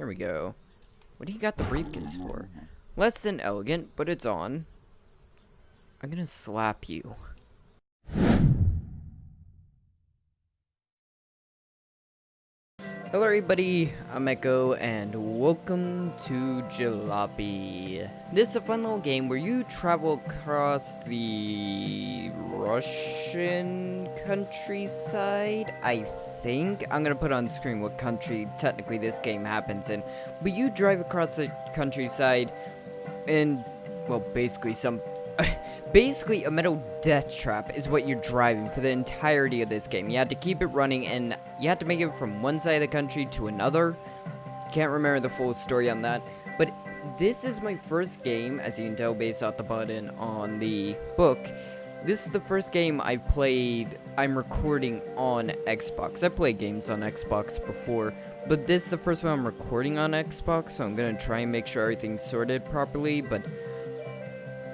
Here we go. What do you got the briefcase for? Less than elegant, but it's on. I'm gonna slap you. Hello everybody, I'm Echo, and welcome to Jalopy. This is a fun little game where you travel across the Russian countryside, I think. I'm gonna put on screen what country technically this game happens in. But you drive across the countryside and, well, basically basically, a metal death trap is what you're driving for the entirety of this game. You have to keep it running, and you have to make it from one side of the country to another. Can't remember the full story on that, but this is my first game, as you can tell based off the button on the book. This is the first game I've played. I'm recording on Xbox. I played games on Xbox before, but this is the first one I'm recording on Xbox, so I'm gonna try and make sure everything's sorted properly, but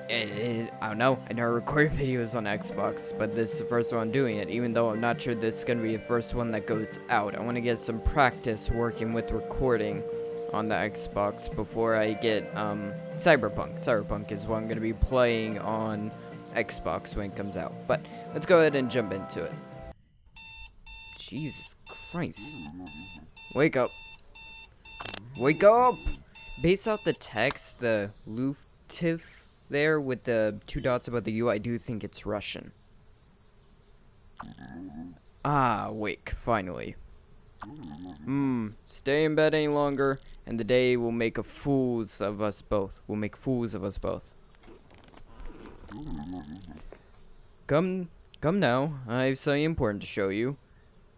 I don't know, I never recorded videos on Xbox, but this is the first one I'm doing it, even though I'm not sure this is going to be the first one that goes out. I want to get some practice working with recording on the Xbox before I get, Cyberpunk. Cyberpunk is what I'm going to be playing on Xbox when it comes out, but let's go ahead and jump into it. Jesus Christ. Wake up. Wake up! Based off the text, the Luftwaffe there with the two dots above the U, I do think it's Russian. Ah, wake, finally. Stay in bed any longer, and the day will make fools of us both. We'll make fools of us both. Come now. I have something important to show you.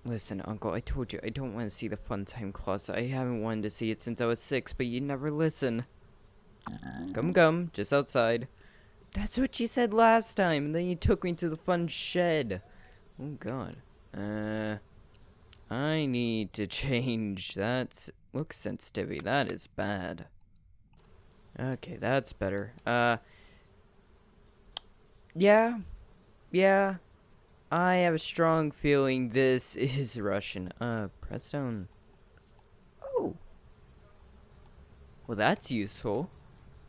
Listen, Uncle, I told you I don't want to see the fun time closet. I haven't wanted to see it since I was 6, but you never listen. Come, just outside. That's what you said last time, and then you took me to the fun shed. Oh god. I need to change that look sensitivity. That is bad. Okay, that's better. Yeah. I have a strong feeling this is Russian. Press down. Oh. Well, that's useful.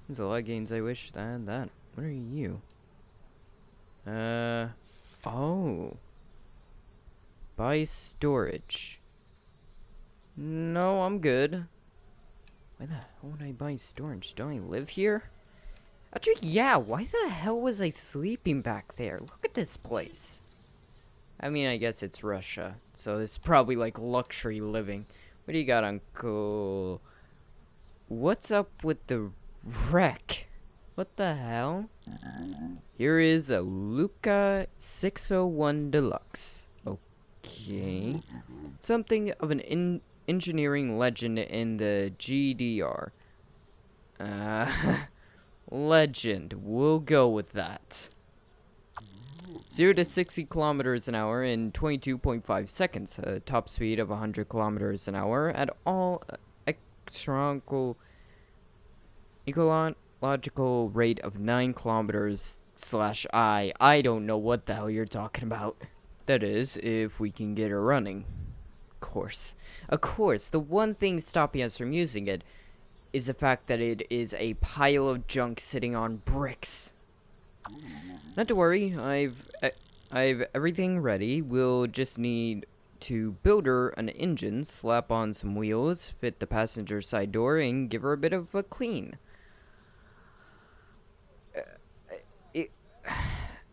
There's a lot of games I wish I had that. What are you? Oh. Buy storage. No, I'm good. Why the hell would I buy storage? Don't I live here? Actually, yeah, why the hell was I sleeping back there? Look at this place. I mean, I guess it's Russia, so it's probably like luxury living. What do you got, Uncle? What's up with the wreck? What the hell? Here is a Luca 601 Deluxe. Okay. Something of an engineering legend in the GDR. Legend. We'll go with that. 0 to 60 kilometers an hour in 22.5 seconds. A top speed of 100 kilometers an hour at all ecological rate of 9 kilometers /I. I don't know what the hell you're talking about. That is, if we can get her running. Of course, the one thing stopping us from using it is the fact that it is a pile of junk sitting on bricks. Not to worry, I've everything ready. We'll just need to build her an engine, slap on some wheels, fit the passenger side door, and give her a bit of a clean.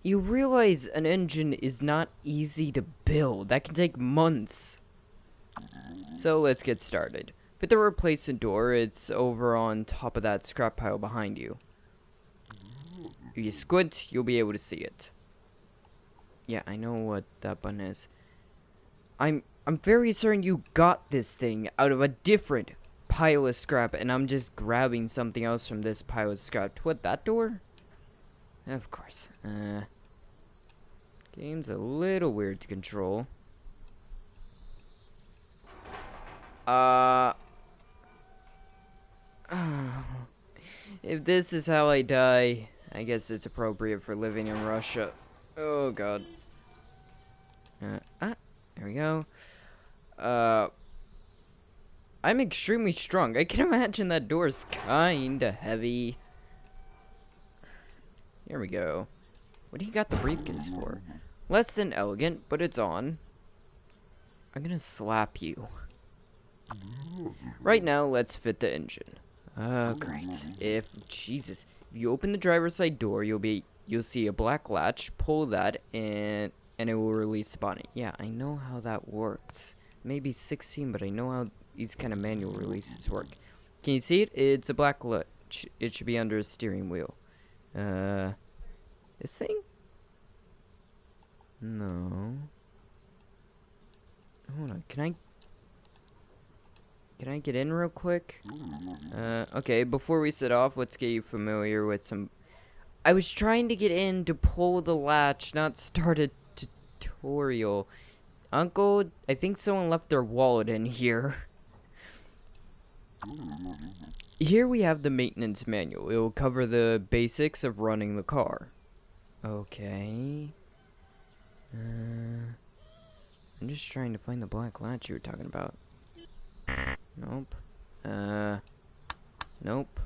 You realize an engine is not easy to build. That can take months. So let's get started. Fit the replacement door. It's over on top of that scrap pile behind you. If you squint, you'll be able to see it. Yeah, I know what that button is. I'm very certain you got this thing out of a different pile of scrap, and I'm just grabbing something else from this pile of scrap. What, that door? Of course. Game's a little weird to control. If this is how I die, I guess it's appropriate for living in Russia. Oh god. There we go. I'm extremely strong. I can imagine that door's kinda heavy. Here we go. What do you got the briefcase for? Less than elegant, but it's on. I'm gonna slap you. Right now, let's fit the engine. Great. If you open the driver's side door, you'll see a black latch. Pull that, and it will release the bonnet. Yeah, I know how that works. Maybe 16, but I know how these kind of manual releases work. Can you see it? It's a black latch. It should be under a steering wheel. This thing? No. Hold on, can I get in real quick? Okay, before we set off, let's get you familiar with some... I was trying to get in to pull the latch, not start a tutorial. Uncle, I think someone left their wallet in here. Here we have the maintenance manual. It will cover the basics of running the car. Okay. I'm just trying to find the black latch you were talking about. Nope. Nope.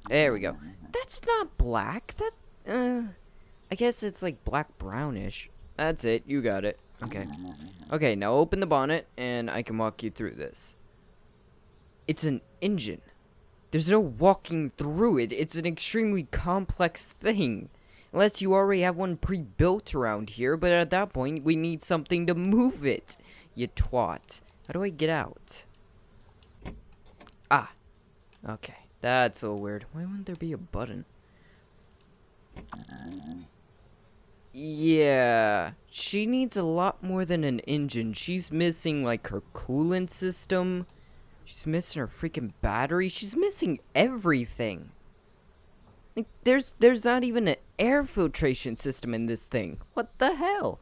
There we go. That's not black. I guess it's like black brownish. That's it. You got it. Okay. Okay, now open the bonnet and I can walk you through this. It's an engine. There's no walking through it. It's an extremely complex thing. Unless you already have one pre-built around here, but at that point, we need something to move it. You twat. How do I get out? Ah. Okay. That's a little weird. Why wouldn't there be a button? Yeah. She needs a lot more than an engine. She's missing, like, her coolant system. She's missing her freaking battery. She's missing everything. Like, there's not even an air filtration system in this thing. What the hell?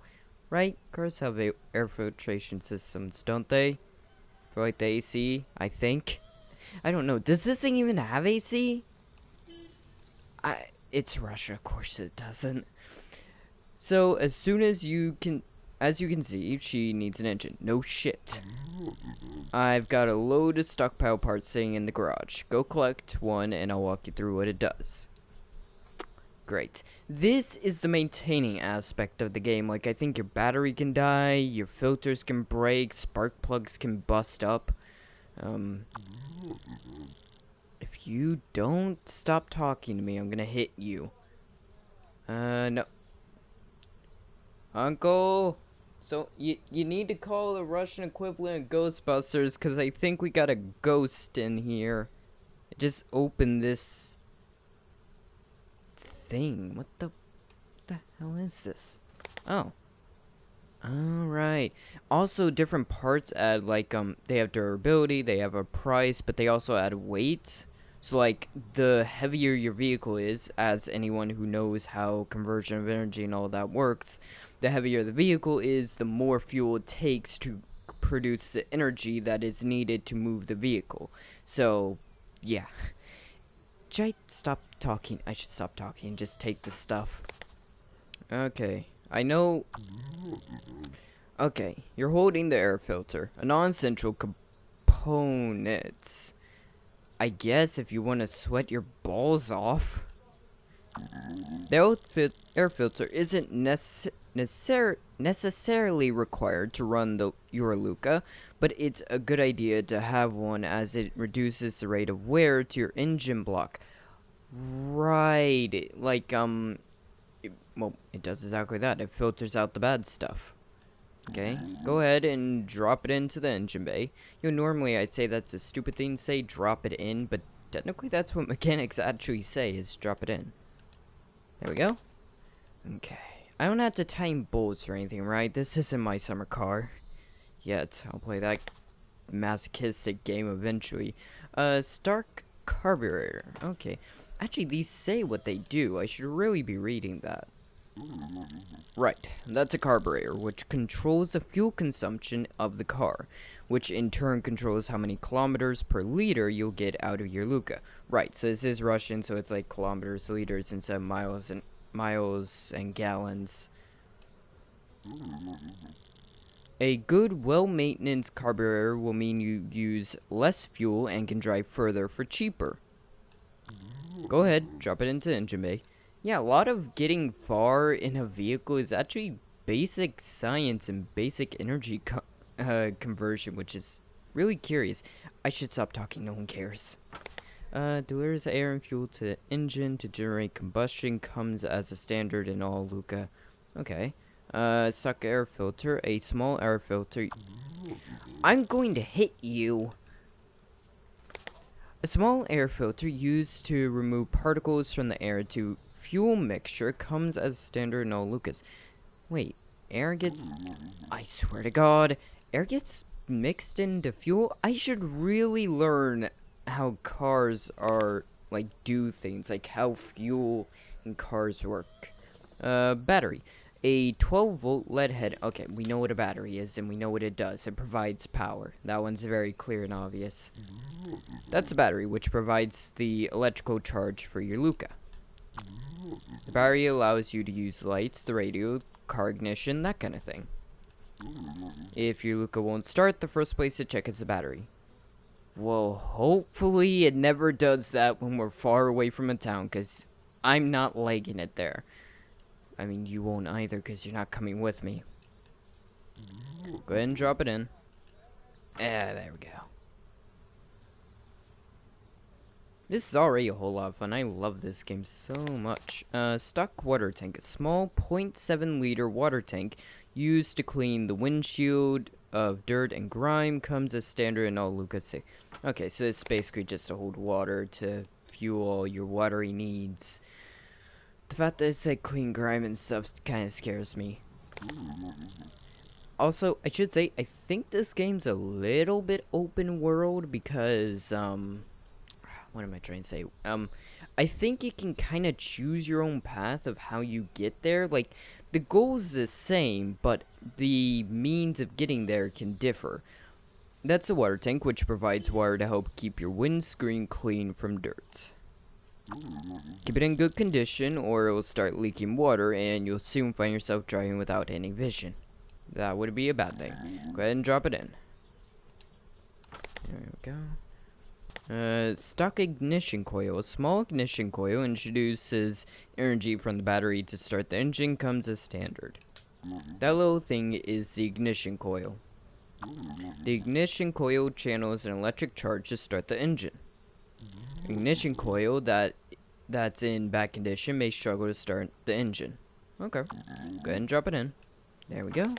Right? Cars have air filtration systems, don't they? For, like, the AC, I think. I don't know. Does this thing even have AC? It's Russia. Of course it doesn't. So, as you can see, she needs an engine. No shit. I've got a load of stockpile parts sitting in the garage. Go collect one, and I'll walk you through what it does. Great. This is the maintaining aspect of the game. Like, I think your battery can die, your filters can break, spark plugs can bust up. If you don't stop talking to me, I'm gonna hit you. No. Uncle! So, you need to call the Russian equivalent of Ghostbusters, because I think we got a ghost in here. Just open this thing. What the hell is this? Oh. Alright. Also, different parts add, like, they have durability, they have a price, but they also add weight. So, like, the heavier your vehicle is, as anyone who knows how conversion of energy and all that works, the heavier the vehicle is, the more fuel it takes to produce the energy that is needed to move the vehicle. So, yeah. Should I stop talking? I should stop talking and just take the stuff. Okay. I know... Okay. You're holding the air filter. A non-essential component. I guess if you want to sweat your balls off. The air filter isn't necessarily required to run your Luca, but it's a good idea to have one as it reduces the rate of wear to your engine block. Right, like, well, it does exactly that. It filters out the bad stuff. Okay, go ahead and drop it into the engine bay. Normally I'd say that's a stupid thing to say, drop it in, but technically that's what mechanics actually say, is drop it in. There we go. Okay. I don't have to tighten bolts or anything, right? This isn't my summer car. Yet. I'll play that masochistic game eventually. Stark carburetor. Okay. Actually, these say what they do. I should really be reading that. Right. That's a carburetor, which controls the fuel consumption of the car, which in turn controls how many kilometers per liter you'll get out of your Luca. Right, so this is Russian, so it's like kilometers, liters, instead of miles and gallons. A good, well-maintenance carburetor will mean you use less fuel and can drive further for cheaper. Go ahead, drop it into engine bay. Yeah, a lot of getting far in a vehicle is actually basic science and basic energy conversion, which is really curious. I should stop talking, no one cares. Delivers air and fuel to the engine to generate combustion, comes as a standard in all Luca. Okay. Stock air filter, a small air filter. I'm going to hit you. A small air filter used to remove particles from the air to fuel mixture comes as standard in all Lucas. Wait, air gets... I swear to God, air gets mixed into fuel? I should really learn how cars are, like, do things, like how fuel in cars work. Battery. A 12-volt lead head. Okay, we know what a battery is, and we know what it does. It provides power. That one's very clear and obvious. That's a battery, which provides the electrical charge for your Luca. The battery allows you to use lights, the radio, car ignition, that kind of thing. If your Luca won't start, the first place to check is the battery. Well, hopefully it never does that when we're far away from a town, because I'm not legging it there. I mean, you won't either, because you're not coming with me. Go ahead and drop it in. There we go. This is already a whole lot of fun. I love this game so much. Stock water tank. A small 0.7 liter water tank used to clean the windshield of dirt and grime comes as standard in all Lucas. Okay, so it's basically just to hold water to fuel your watery needs. The fact that it's like clean grime and stuff kind of scares me. Also, I should say, I think this game's a little bit open world because, what am I trying to say? I think you can kind of choose your own path of how you get there. Like, the goal's the same, but the means of getting there can differ. That's a water tank, which provides water to help keep your windscreen clean from dirt. Keep it in good condition, or it will start leaking water, and you'll soon find yourself driving without any vision. That would be a bad thing. Go ahead and drop it in. There we go. Stock ignition coil. A small ignition coil introduces energy from the battery to start the engine comes as standard. That little thing is the ignition coil. The ignition coil channels an electric charge to start the engine. Ignition coil that's in bad condition may struggle to start the engine. Okay, go ahead and drop it in. There we go.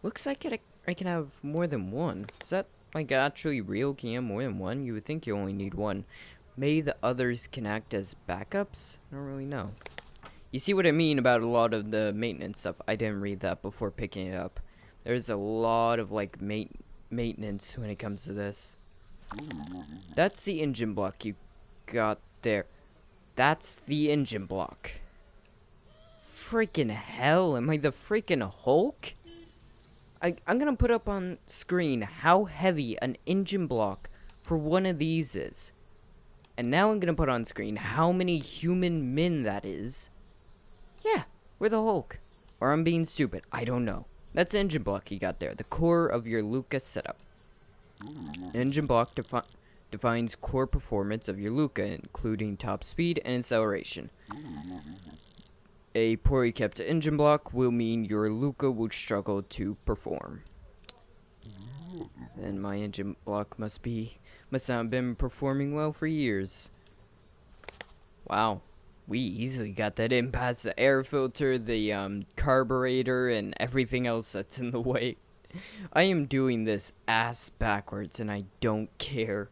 Looks like I can have more than one. Is that like actually real? Can you have more than one? You would think you only need one. Maybe the others can act as backups? I don't really know. You see what I mean about a lot of the maintenance stuff. I didn't read that before picking it up. There's a lot of like maintenance when it comes to this. That's the engine block you got there. That's the engine block. Freaking hell, am I the freaking Hulk? I'm gonna put up on screen how heavy an engine block for one of these is. And now I'm gonna put on screen how many human men that is. Yeah, we're the Hulk. Or I'm being stupid, I don't know. That's the engine block you got there, the core of your Luca setup. Engine block defines core performance of your Luca, including top speed and acceleration. A poorly kept engine block will mean your Luca will struggle to perform. Then my engine block must not have been performing well for years. Wow, we easily got that in past the air filter, the carburetor, and everything else that's in the way. I am doing this ass backwards and I don't care.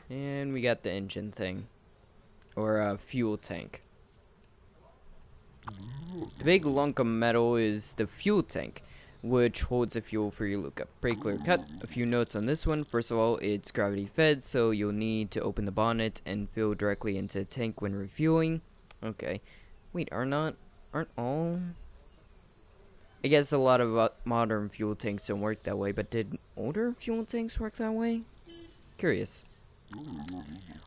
And we got the engine thing. Or fuel tank. The big lunk of metal is the fuel tank, which holds the fuel for your Luca. Pretty clear cut. A few notes on this one. First of all, it's gravity fed, so you'll need to open the bonnet and fill directly into the tank when refueling. Okay. Wait, aren't all... I guess a lot of modern fuel tanks don't work that way, but did older fuel tanks work that way? Curious.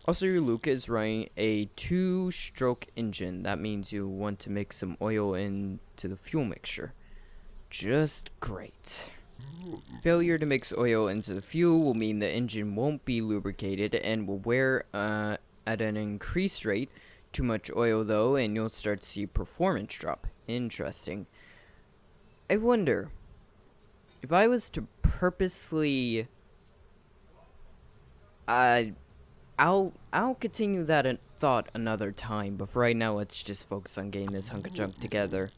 Also, your Luca is running a 2-stroke engine. That means you want to mix some oil into the fuel mixture. Just great. Failure to mix oil into the fuel will mean the engine won't be lubricated and will wear at an increased rate. Too much oil though, and you'll start to see performance drop. Interesting. I wonder if I was to purposely I'll continue that thought another time, but for right now let's just focus on getting this hunk of junk together.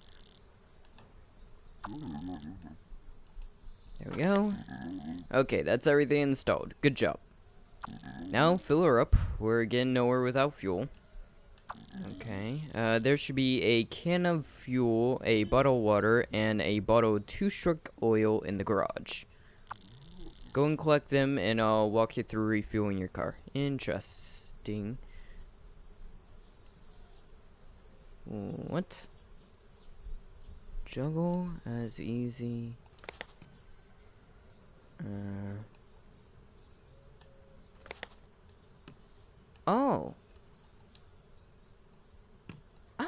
There we go. Okay, that's everything installed. Good job. Now fill her up. We're getting nowhere without fuel. Okay, there should be a can of fuel, a bottle of water, and a bottle of 2-stroke oil in the garage. Go and collect them, and I'll walk you through refueling your car. Interesting. What? Juggle as easy. Oh.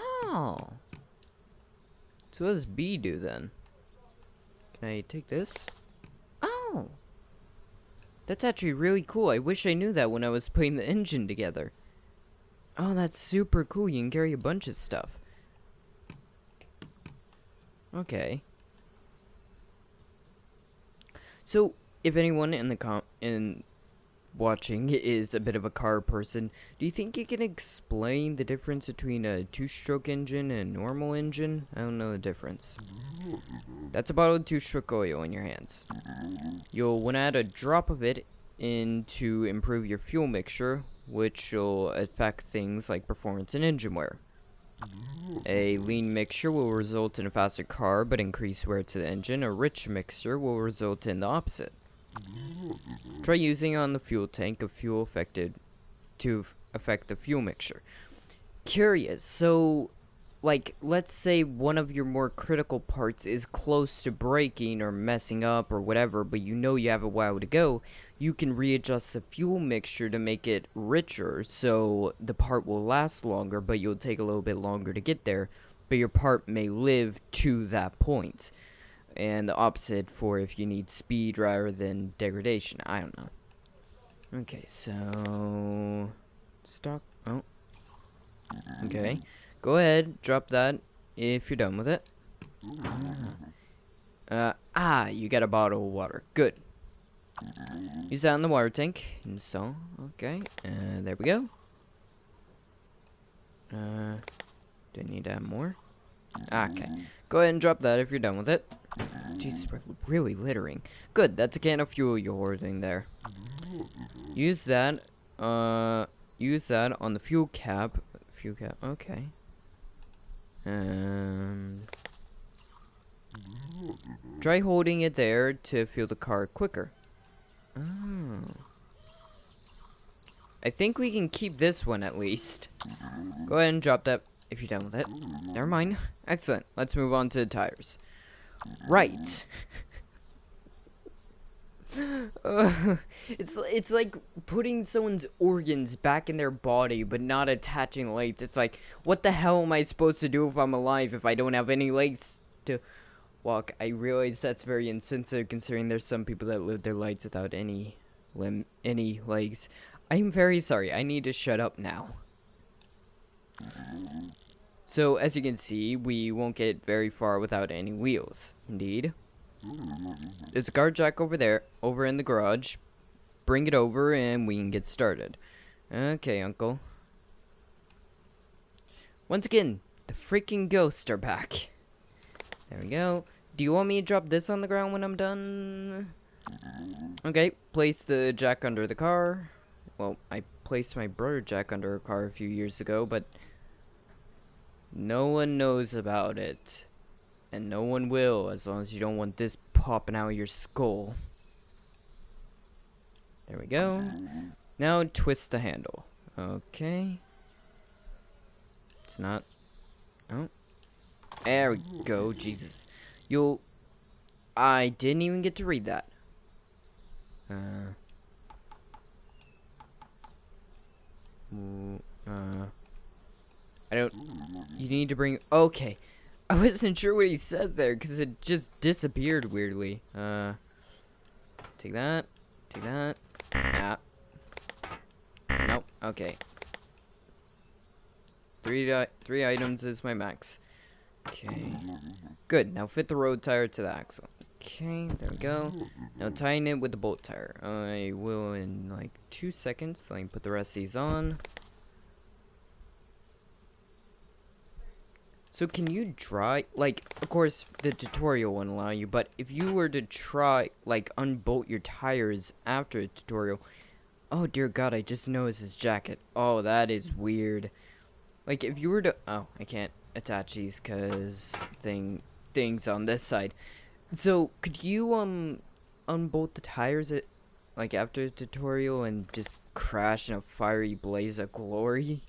Oh. So what does B do then? Can I take this? Oh. That's actually really cool. I wish I knew that when I was putting the engine together. Oh, that's super cool. You can carry a bunch of stuff. Okay. So, if anyone in watching is a bit of a car person, do you think you can explain the difference between a 2-stroke engine and a normal engine? I don't know the difference. That's a bottle of 2-stroke oil in your hands. You'll want to add a drop of it in to improve your fuel mixture, which will affect things like performance and engine wear. A lean mixture will result in a faster car but increase wear to the engine. A rich mixture will result in the opposite. Try using it on the fuel tank of fuel affected to affect the fuel mixture. Curious, so like let's say one of your more critical parts is close to breaking or messing up or whatever, but you know you have a while to go, you can readjust the fuel mixture to make it richer so the part will last longer, but you'll take a little bit longer to get there, but your part may live to that point. And the opposite for if you need speed rather than degradation. I don't know. Okay, so stock. Oh. Okay. Go ahead, drop that if you're done with it. You got a bottle of water. Good. Use that in the water tank. Install. Okay. There we go. Do I need to add more? Okay. Go ahead and drop that if you're done with it. Jesus, we're really littering. Good, that's a can of fuel you're hoarding there. Use that on the fuel cap. Okay. Try holding it there to fuel the car quicker. Oh. I think we can keep this one at least. Go ahead and drop that if you're done with it. Never mind. Excellent. Let's move on to the tires. Right. It's like putting someone's organs back in their body but not attaching legs. It's like, what the hell am I supposed to do if I'm alive if I don't have any legs to walk? I realize that's very insensitive considering there's some people that live their lives without any legs. I'm very sorry. I need to shut up now. So, as you can see, we won't get very far without any wheels. Indeed. There's a car jack over there, over in the garage. Bring it over and we can get started. Okay, Uncle. Once again, the freaking ghosts are back. There we go. Do you want me to drop this on the ground when I'm done? Okay, place the jack under the car. Well, I placed my brother jack under a car a few years ago, but no one knows about it. And no one will, as long as you don't want this popping out of your skull. There we go. Now twist the handle. Okay. It's not. Oh. There we go. Jesus. I didn't even get to read that. I don't. You need to bring. Okay. I wasn't sure what he said there because it just disappeared weirdly. Take that. Take that. Ah. Nope. Okay. Three items is my max. Okay. Good. Now fit the road tire to the axle. Okay, there we go. Now tying it with the bolt tire. I will in like 2 seconds. Let me put the rest of these on. So can you dry, like, of course the tutorial won't allow you, but if you were to try, like, unbolt your tires after a tutorial, oh dear god, I just noticed his jacket. Oh, that is weird. Like, if you were to, oh, I can't attach these because things on this side. So, could you, unbolt the tires at, like, after the tutorial and just crash in a fiery blaze of glory?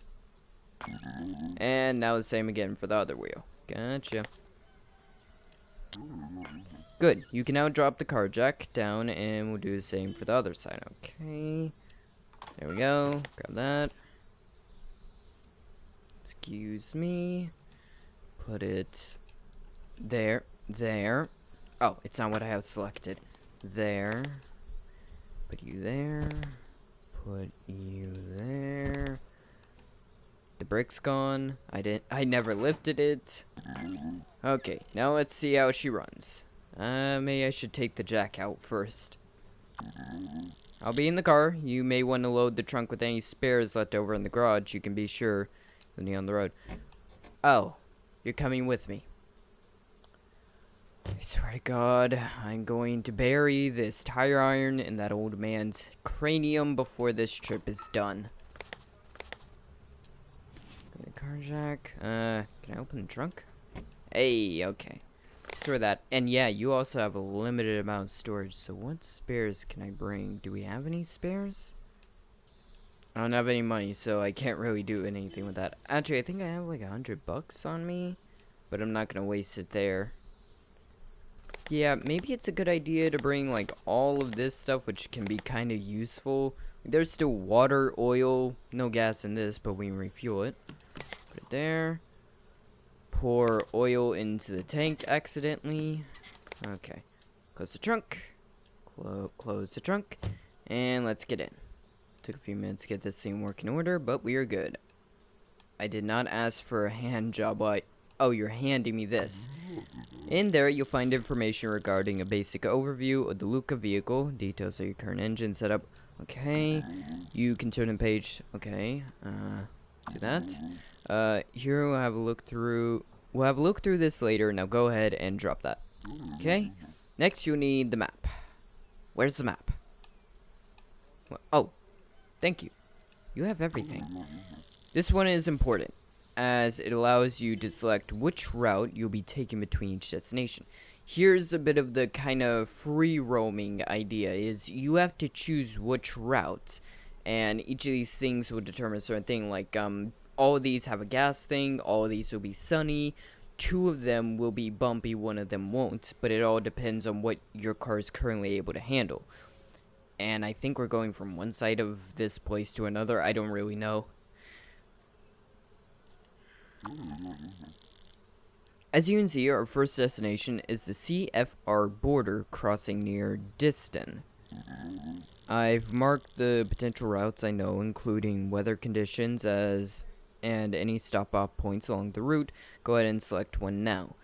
And now the same again for the other wheel. Gotcha. Good. You can now drop the car jack down, and we'll do the same for the other side. Okay. There we go. Grab that. Excuse me. Put it there. There. Oh, it's not what I have selected. There. Put you there. Put you there. The brick's gone. I never lifted it. Okay, now let's see how she runs. Maybe I should take the jack out first. I'll be in the car. You may want to load the trunk with any spares left over in the garage. You can be sure when you're on the road. Oh, you're coming with me. I swear to God, I'm going to bury this tire iron in that old man's cranium before this trip is done. The car jack. Can I open the trunk? Hey, okay. Store that. And yeah, you also have a limited amount of storage. So what spares can I bring? Do we have any spares? I don't have any money, so I can't really do anything with that. Actually, I think I have like $100 on me, but I'm not gonna waste it there. Yeah, maybe it's a good idea to bring like all of this stuff, which can be kind of useful. There's still water, oil, no gas in this, but we can refuel it. Put it there. Pour oil into the tank accidentally. Okay. Close the trunk. Close the trunk. And let's get in. Took a few minutes to get this thing working in order, but we are good. I did not ask for a hand job. Oh, you're handing me this. In there, you'll find information regarding a basic overview of the Luca vehicle, details of your current engine setup. Okay, you can turn the page. Okay, do that. Here we'll have a look through. We'll have a look through this later. Now go ahead and drop that. Okay. Next, you'll need the map. Where's the map? Oh, thank you. You have everything. This one is important, as it allows you to select which route you'll be taking between each destination. Here's a bit of the kind of free roaming idea, is you have to choose which route, and each of these things will determine a certain thing, like all of these have a gas thing, all of these will be sunny, 2 of them will be bumpy, 1 of them won't, but it all depends on what your car is currently able to handle. And I think we're going from one side of this place to another, I don't really know. As you can see, our first destination is the CFR border crossing near Diston. I've marked the potential routes I know, including weather conditions and any stop-off points along the route. Go ahead and select one now.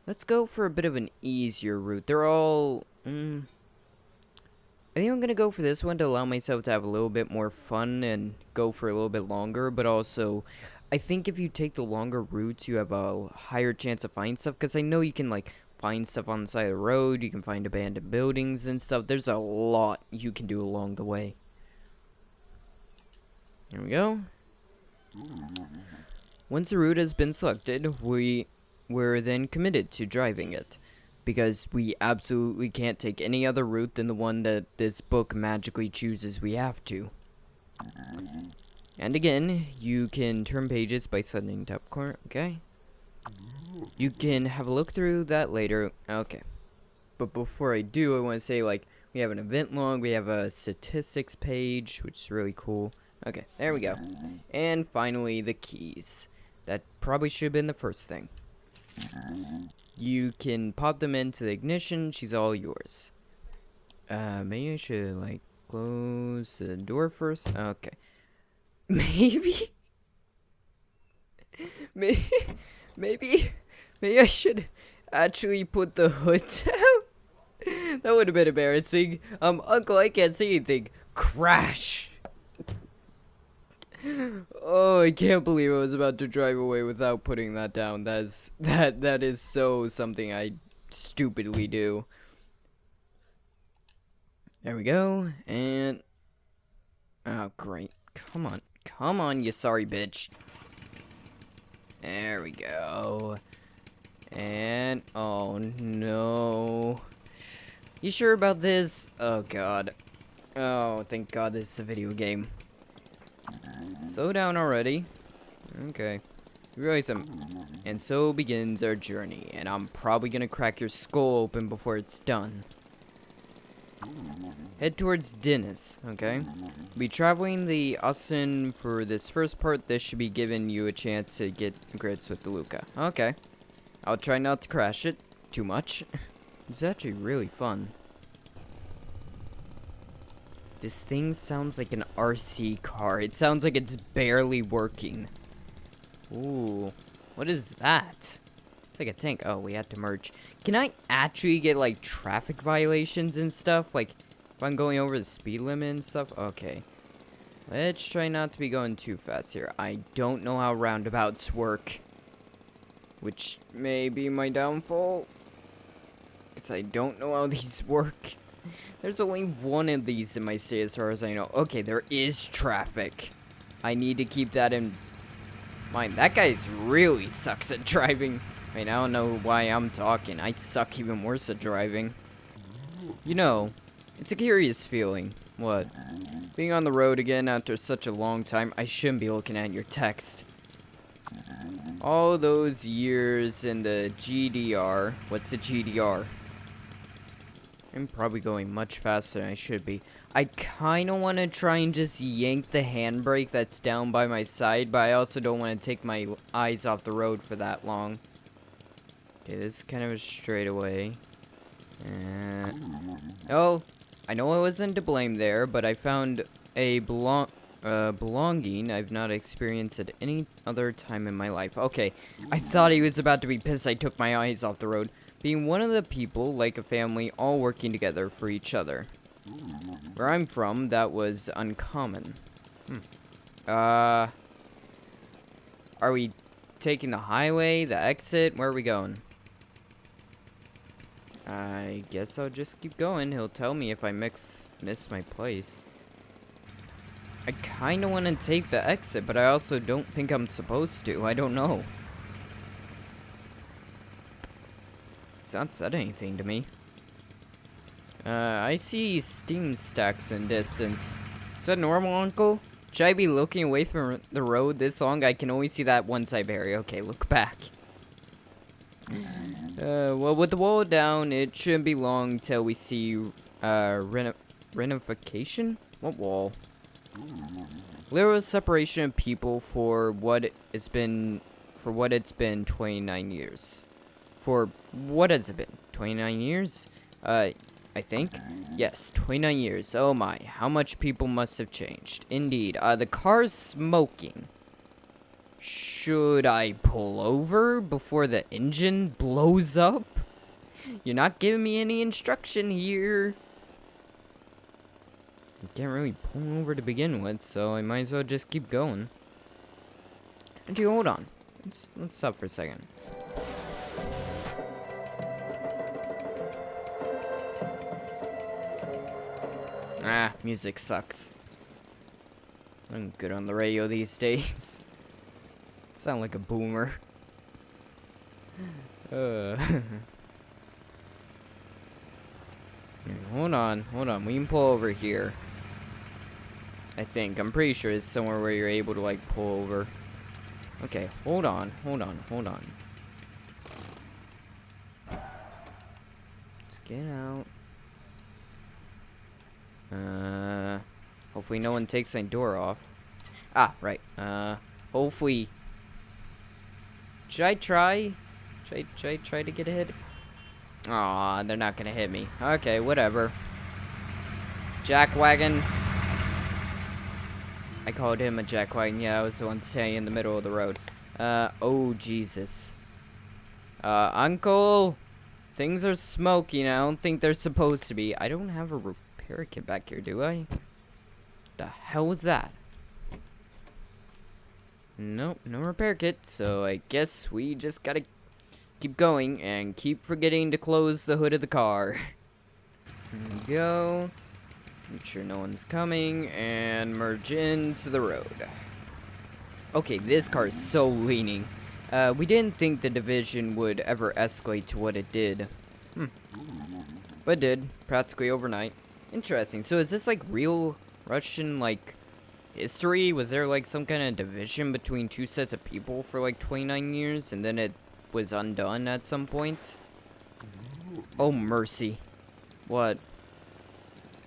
Let's go for a bit of an easier route. They're all... I think I'm going to go for this one to allow myself to have a little bit more fun and go for a little bit longer, but also... I think if you take the longer routes, you have a higher chance of finding stuff, because I know you can, like, find stuff on the side of the road, you can find abandoned buildings and stuff. There's a lot you can do along the way. Here we go. Once the route has been selected, we're then committed to driving it, because we absolutely can't take any other route than the one that this book magically chooses we have to. And again, you can turn pages by selecting the top corner, okay? You can have a look through that later, okay. But before I do, I want to say, like, we have an event log, we have a statistics page, which is really cool. Okay, there we go. And finally, the keys. That probably should have been the first thing. You can pop them into the ignition. She's all yours. Maybe I should, like, close the door first. Okay. Maybe? maybe, maybe, maybe I should actually put the hood down. That would have been embarrassing. Uncle, I can't see anything. Crash. Oh, I can't believe I was about to drive away without putting that down. That is so something I stupidly do. There we go, and oh great. Come on, you sorry bitch. There we go. And oh no. You sure about this? Oh god. Oh, thank god this is a video game. Slow down already. Okay. Realize and so begins our journey, and I'm probably gonna crack your skull open before it's done. Head towards Dennis, okay? Be traveling the Austin for this first part. This should be giving you a chance to get grits with the Luca. Okay. I'll try not to crash it too much. It's actually really fun. This thing sounds like an RC car. It sounds like it's barely working. Ooh. What is that? It's like a tank. Oh, we had to merge. Can I actually get, like, traffic violations and stuff? Like, if I'm going over the speed limit and stuff? Okay. Let's try not to be going too fast here. I don't know how roundabouts work. Which may be my downfall. Because I don't know how these work. There's only one of these in my state as far as I know. Okay, there is traffic. I need to keep that in mind. That guy really sucks at driving. I mean, I don't know why I'm talking. I suck even worse at driving. You know, it's a curious feeling. What? Being on the road again after such a long time. I shouldn't be looking at your text. All those years in the GDR. What's the GDR? I'm probably going much faster than I should be. I kind of want to try and just yank the handbrake that's down by my side, but I also don't want to take my eyes off the road for that long. Okay, this is kind of a straightaway. Oh, I know I wasn't to blame there, but I found a belonging I've not experienced at any other time in my life. Okay, I thought he was about to be pissed I took my eyes off the road. Being one of the people, like a family, all working together for each other. Where I'm from, that was uncommon. Are we taking the highway, the exit? Where are we going? I guess I'll just keep going. He'll tell me if I miss my place. I kind of want to take the exit, but I also don't think I'm supposed to. I don't know. It's not said anything to me. I see steam stacks in distance. Is that normal, Uncle? Should I be looking away from the road this long? I can only see that one side barrier. Okay, look back. Well, with the wall down, it shouldn't be long till we see, renofication? What wall? Literal separation of people for what it's been 29 years. For what has it been? 29 years? I think. Yes, 29 years. Oh my, how much people must have changed. Indeed. The car's smoking. Should I pull over before the engine blows up? You're not giving me any instruction here. You can't really pull over to begin with, so I might as well just keep going. Actually, hold on. Let's stop for a second. Ah, music sucks. I'm good on the radio these days. Sound like a boomer. Hold on. We can pull over here. I think. I'm pretty sure it's somewhere where you're able to, like, pull over. Okay, hold on. Let's get out. Hopefully no one takes my door off. Ah, right. Hopefully. Should I try Should I try to get a hit? Aw, they're not gonna hit me. Okay, whatever. Jackwagon. I called him a jackwagon. Yeah, I was the one standing in the middle of the road. Oh, Jesus. Uncle, things are smoky and I don't think they're supposed to be. I don't have a repair kit back here, do I? The hell was that? Nope, no repair kit, so I guess we just gotta keep going and keep forgetting to close the hood of the car. There we go. Make sure no one's coming and merge into the road. Okay, this car is so leaning. We didn't think the division would ever escalate to what it did. But it did, practically overnight. Interesting. So is this like real Russian like history? Was there like some kind of division between two sets of people for like 29 years and then it was undone at some point? Oh mercy. What?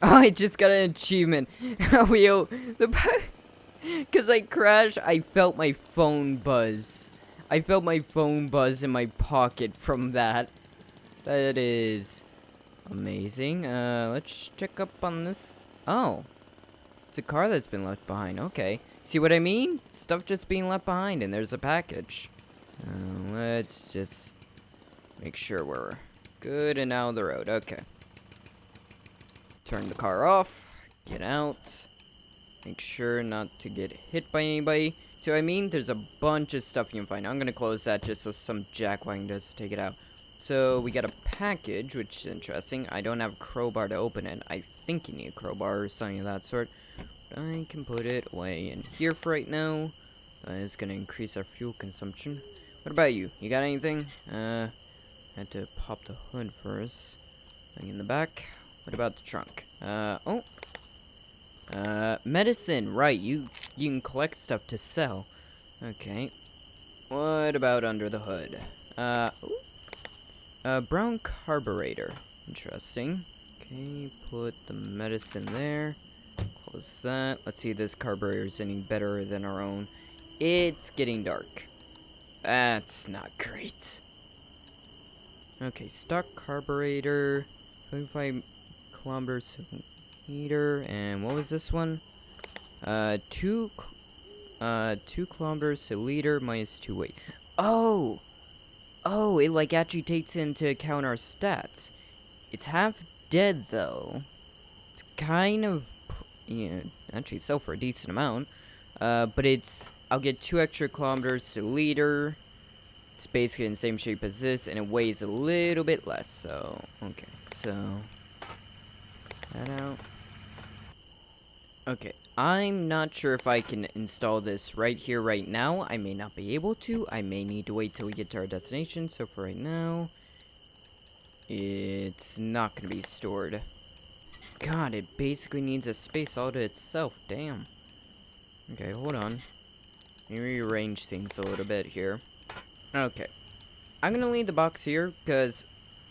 Oh, I just got an achievement. Because I crashed, I felt my phone buzz. I felt my phone buzz in my pocket from that. That is amazing. Let's check up on this. Oh. It's a car that's been left behind. Okay. See what I mean? Stuff just being left behind and there's a package. Let's just make sure we're good and out of the road. Okay. Turn the car off. Get out. Make sure not to get hit by anybody. So I mean, there's a bunch of stuff you can find. I'm gonna close that just so some jackwagon does take it out. So we got a package, which is interesting. I don't have a crowbar to open it. I think you need a crowbar or something of that sort. But I can put it away in here for right now. That is gonna increase our fuel consumption. What about you? You got anything? Had to pop the hood first. Nothing in the back. What about the trunk? Medicine, right, you can collect stuff to sell. Okay. What about under the hood? Brown carburetor. Interesting. Okay, put the medicine there. Close that. Let's see if this carburetor is any better than our own. It's getting dark. That's not great. Okay, stock carburetor. 25 kilometers a liter. And what was this one? 2 kilometers a liter minus 2 weight. Oh, it like actually takes into account our stats. It's half dead though. It's kind of, yeah, actually sell for a decent amount. But I'll get 2 extra kilometers a liter. It's basically in the same shape as this, and it weighs a little bit less. So okay, so that out. Okay, I'm not sure if I can install this right here, right now. I may not be able to. I may need to wait till we get to our destination. So for right now, it's not going to be stored. God, it basically needs a space all to itself. Damn. Okay, hold on. Let me rearrange things a little bit here. Okay. I'm going to leave the box here because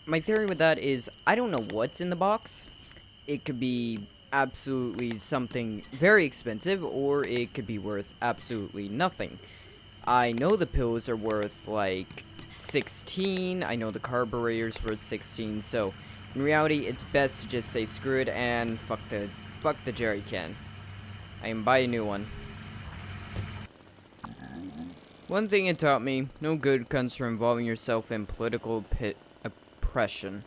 my theory with that is I don't know what's in the box. It could be absolutely something very expensive, or it could be worth absolutely nothing. I know the pills are worth like 16. I know the carburetor's worth 16. So in reality, it's best to just say screw it and fuck the jerry can. I can buy a new one. One thing it taught me: no good comes from involving yourself in political oppression.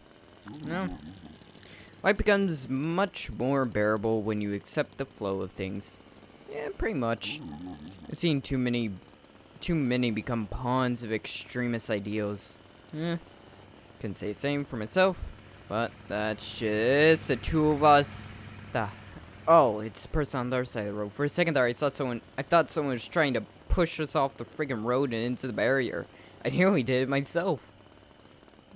No. Life becomes much more bearable when you accept the flow of things. Yeah, pretty much. I've seen too many become pawns of extremist ideals. Couldn't say the same for myself, but that's just the two of us. Oh, it's a person on the other side of the road. For a second there, I thought someone was trying to push us off the friggin' road and into the barrier. I nearly did it myself.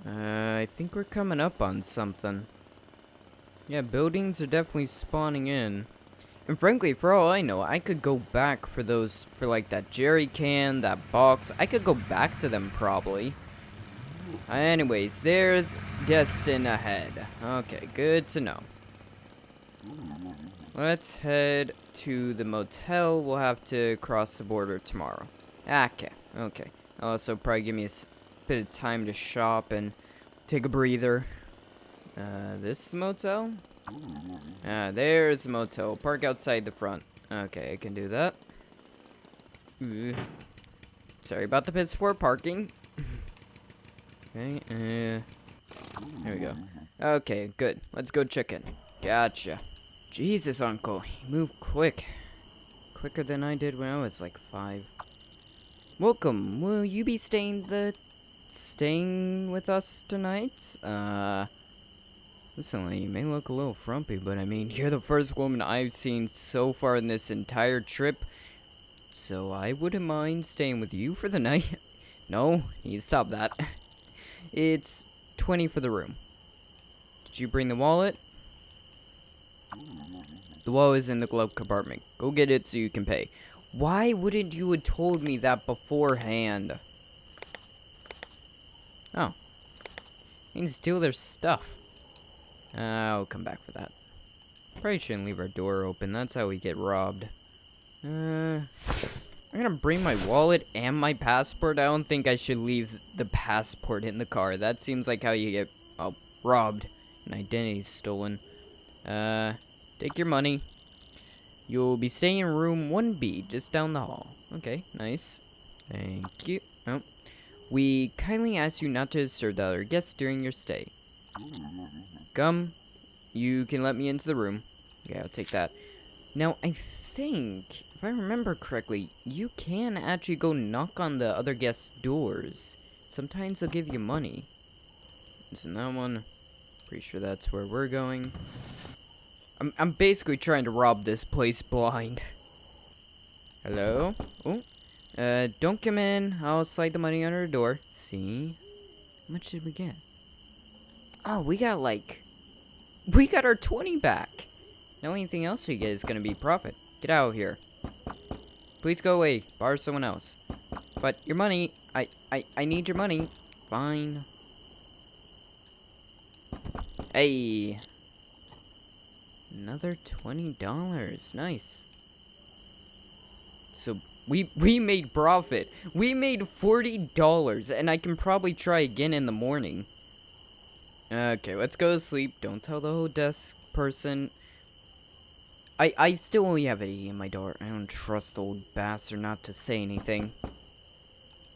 I think we're coming up on something. Yeah, buildings are definitely spawning in. And frankly, for all I know, I could go back for like that jerry can, that box. I could go back to them probably. Anyways, there's Destin ahead. Okay, good to know. Let's head to the motel. We'll have to cross the border tomorrow. Okay. I'll also probably give me bit of time to shop and take a breather. This motel? There's a motel. Park outside the front. Okay, I can do that. Ooh. Sorry about the piss poor parking. Okay, there we go. Okay, good. Let's go check in. Gotcha. Jesus, Uncle. You move quick. Quicker than I did when I was like 5. Welcome. Will you be staying with us tonight? Listen, you may look a little frumpy, but I mean, you're the first woman I've seen so far in this entire trip. So I wouldn't mind staying with you for the night. No, you stop that. It's 20 for the room. Did you bring the wallet? The wallet is in the glove compartment. Go get it so you can pay. Why wouldn't you have told me that beforehand? Oh. You can steal their stuff. I'll come back for that. Probably shouldn't leave our door open. That's how we get robbed. I'm gonna bring my wallet and my passport. I don't think I should leave the passport in the car. That seems like how you get robbed and identity stolen. Take your money. You'll be staying in room 1B, just down the hall. Okay, nice. Thank you. Oh. We kindly ask you not to disturb the other guests during your stay. Come. You can let me into the room. Okay, I'll take that. Now, I think, if I remember correctly, you can actually go knock on the other guests' doors. Sometimes they'll give you money. It's in that one. Pretty sure that's where we're going. I'm basically trying to rob this place blind. Hello? Oh. Don't come in. I'll slide the money under the door. See? How much did we get? Oh, we got our 20 back. Now anything else we get is gonna be profit. Get out of here. Please go away. Borrow someone else. But your money, I need your money. Fine. Hey. Another $20. Nice. So we made profit. We made $40, and I can probably try again in the morning. Okay, let's go to sleep. Don't tell the whole desk person. I still only have an E in my door. I don't trust the old bastard not to say anything.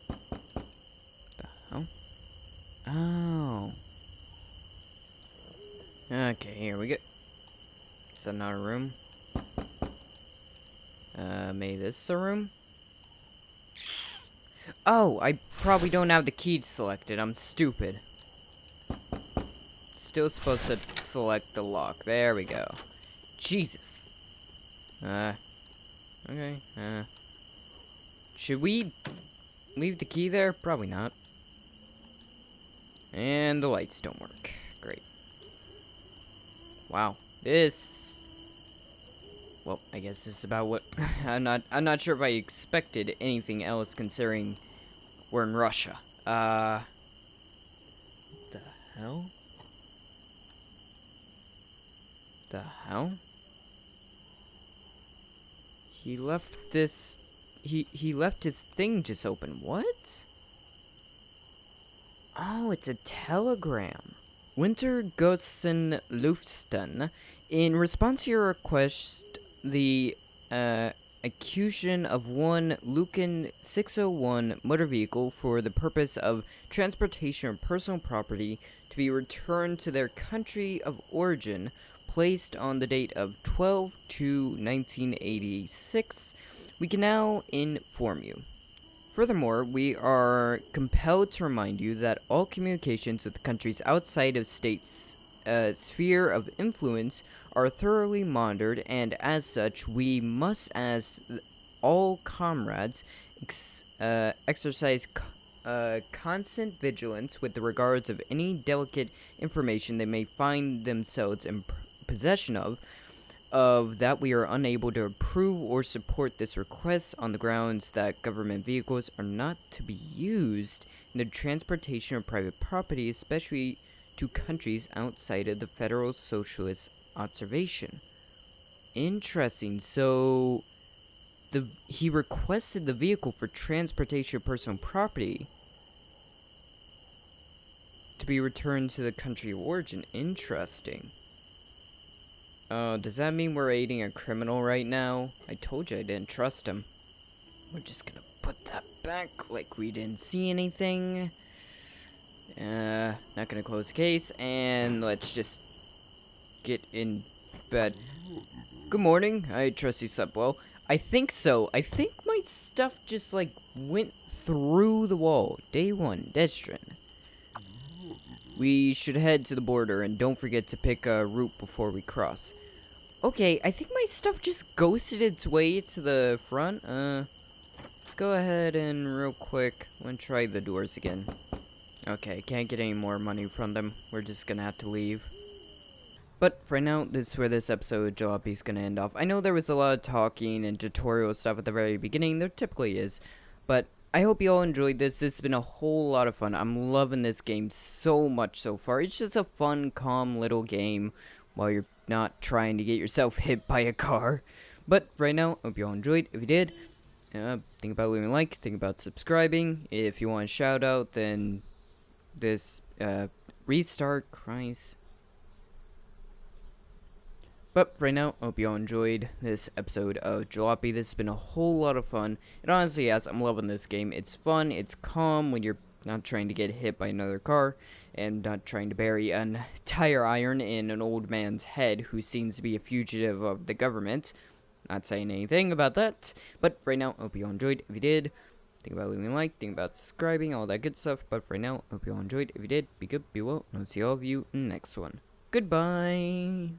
The hell? Oh. Okay, here we go. Is that not a room? Maybe this is a room? Oh, I probably don't have the key selected. I'm stupid. Still supposed to select the lock. There we go. Jesus. Okay. Should we leave the key there? Probably not. And the lights don't work. Great. Wow. Well, I guess this is about what I'm not sure if I expected anything else considering we're in Russia. The hell? The hell? He left this he left his thing just open. What? Oh, it's a telegram. Winter Gossen Luften, in response to your request, the accusation of one Lucan 601 motor vehicle for the purpose of transportation of personal property to be returned to their country of origin, placed on the date of 12/2/1986, we can now inform you. Furthermore, we are compelled to remind you that all communications with countries outside of states' sphere of influence are thoroughly monitored, and as such, we must, as all comrades, exercise constant vigilance with the regards of any delicate information they may find themselves in possession of that we are unable to approve or support this request on the grounds that government vehicles are not to be used in the transportation of private property, especially to countries outside of the Federal Socialist observation. Interesting. So he requested the vehicle for transportation of personal property. to be returned to the country of origin. Interesting. Does that mean we're aiding a criminal right now? I told you I didn't trust him. We're just gonna put that back like we didn't see anything. Not gonna close the case, and let's just get in bed. Good morning. I trust you slept well. I think so. I think my stuff just, like, went through the wall. Day 1, Destrin. We should head to the border, and don't forget to pick a route before we cross. Okay, I think my stuff just ghosted its way to the front. Let's go ahead and real quick, I'm gonna try the doors again. Okay, can't get any more money from them. We're just gonna have to leave. But for now, this is where this episode of Jalopy is gonna end off. I know there was a lot of talking and tutorial stuff at the very beginning. There typically is. But I hope you all enjoyed this. This has been a whole lot of fun. I'm loving this game so much so far. It's just a fun, calm little game while you're not trying to get yourself hit by a car. But right now, hope you all enjoyed. If you did, think about leaving a like, think about subscribing. If you want a shout out, then this restart, Christ. But right now, hope you all enjoyed this episode of Jalopy. This has been a whole lot of fun. It honestly has. I'm loving this game. It's fun. It's calm when you're not trying to get hit by another car and not trying to bury an tire iron in an old man's head who seems to be a fugitive of the government. Not saying anything about that. But right now, hope you all enjoyed. If you did, think about leaving a like, think about subscribing, all that good stuff. But for right now, hope you all enjoyed. If you did, be good, be well, and I'll see all of you in the next one. Goodbye.